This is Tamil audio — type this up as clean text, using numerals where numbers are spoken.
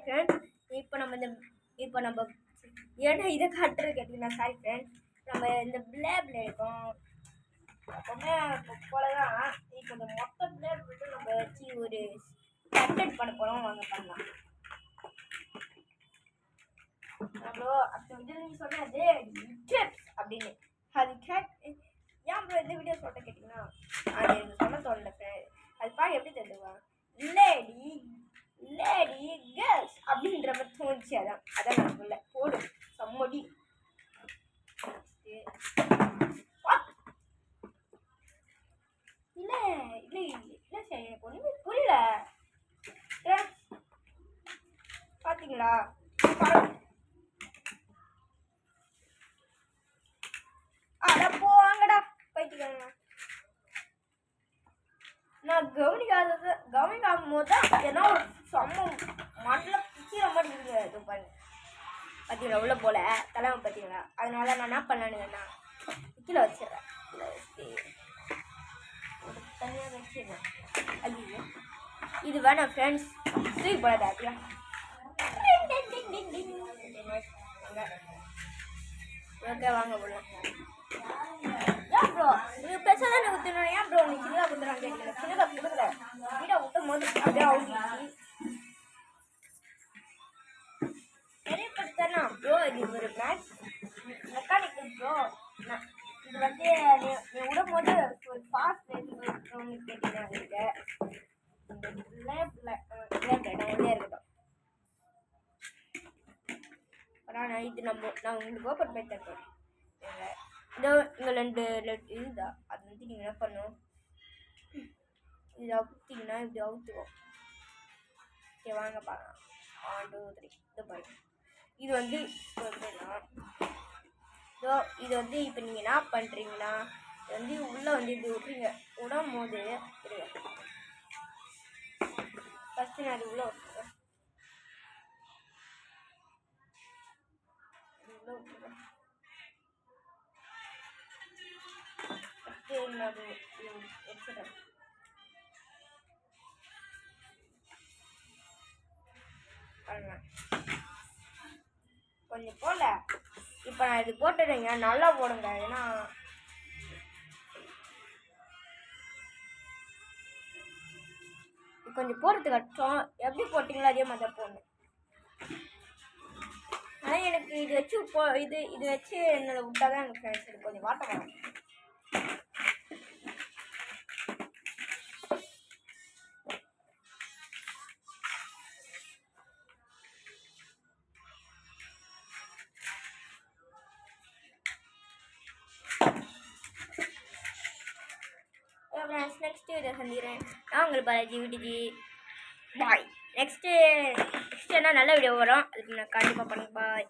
ஃப்ரெண்ட்ஸ். இப்போ நம்ம ஏன்னா இதை காட்டுறது கேட்டிங்கன்னா சாரி ஃப்ரெண்ட்ஸ். நம்ம இந்த பிளேட் இருக்கும் எப்பவுமே போல தான். இப்போ இந்த மொத்த பிளேட் விட்டு நம்ம வச்சு ஒரு கண்டெக்ட் பண்ண போகிறோம். வாங்க பண்ணலாம். ப்ரோ அப்போ வந்து நீங்கள் சொன்னது அப்படின்னு அது ஏன் ப்ரோ இந்த வீடியோ சொல்ல கேட்டிங்கன்னா அது எனக்கு சொல்ல தோணல ஃப்ரெண்ட். அது பார்க்க எப்படி தெரியுமா லேடி கேர்ள்ஸ் அப்படின்ற மாதிரி தோணுச்சு. அதான் நான் சொல்ல போடும் சம்மடி. இல்லை இல்லை இல்லை சரி எனக்கு ஒன்றுமே புரியல. பார்த்தீங்களா அட போவாங்கடா பைத்தியக்காரங்க. நான் கவனிக்காம போது தான் ஏன்னா ஒரு சம்மம் மட்டில் பிச்சிக்கிற மாதிரி இருக்குது. இது பாருங்க பார்த்தீங்களா உள்ள போல தலைமை பார்த்தீங்களா. அதனால நான் என்ன பண்ணேன்னா கீழே வச்சிடுறேன். கீழே வச்சு தனியாக வச்சிடுறேன். ஐயோ இது வேணாம் ஃப்ரெண்ட்ஸ். தூக்கி போடாது அப்படியா. ஓகே வாங்க போடலாம். ஏன் ப்ரோ நீங்கள் பெருசாக தானே குத்துணும். ஏன் ப்ரோ நீ சின்னதாக குத்துறாங்க கேட்கல. சின்னதாக கொடுக்கல வீடை விட்டும் போது அப்படியே அவுங்கிச்சு பெரிய படுத்தானா ப்ரோ. இது ஒரு மெக்கானிக்கல் ப்ரோ. இது வந்து நீ விடும் போது ஒரு ஃபாஸ்ட் கேட்டீங்கன்னா இருக்கட்டும். ஆனால் இது நான் உங்களுக்கு ஓப்பன் பண்ணி தருவேன். இதோ இங்கே 2 இருந்தா அது வந்து நீங்கள் என்ன பண்ணணும். இது அவுத்திங்கன்னா இப்படி அவுத்துவோம். ஓகே வாங்க பார்க்கலாம். 1 2 3 இது பாருங்க. இது வந்து இது வந்து இப்போ நீங்கள் என்ன பண்ணுறீங்கன்னா இது வந்து உள்ளே வந்து இப்படி விட்றீங்க. விடும் போது இருங்க ஃபஸ்ட்டு நான் அது உள்ளே விட்டுருங்க. உள்ளே விட்டுருங்க. ஃபஸ்ட்டு எடுத்துட்டேன். கொஞ்சம் போடல. இப்போ நான் இது போட்டுடுங்க. நல்லா போடுங்க. ஏன்னா கொஞ்சம் போடுறதுக்கு கஷ்டம். எப்படி போட்டிங்களோ அதே மாதிரி தான் போடணும். ஆனால் எனக்கு இது வச்சு இது வச்சு என்னோட விட்டால் தான் எனக்கு ஃப்ரெண்ட்ஸ் கொஞ்சம் வாட்ட வரும். நெக்ஸ்ட்டு இதை சந்திக்கிறேன். நான் உங்களுக்கு பாலாஜி விட்டுஜி பாய். நெக்ஸ்ட்டு என்ன நல்ல வீடியோ வரும் அதுக்கு நான் கண்டிப்பாக பண்ணுங்க. பாய்.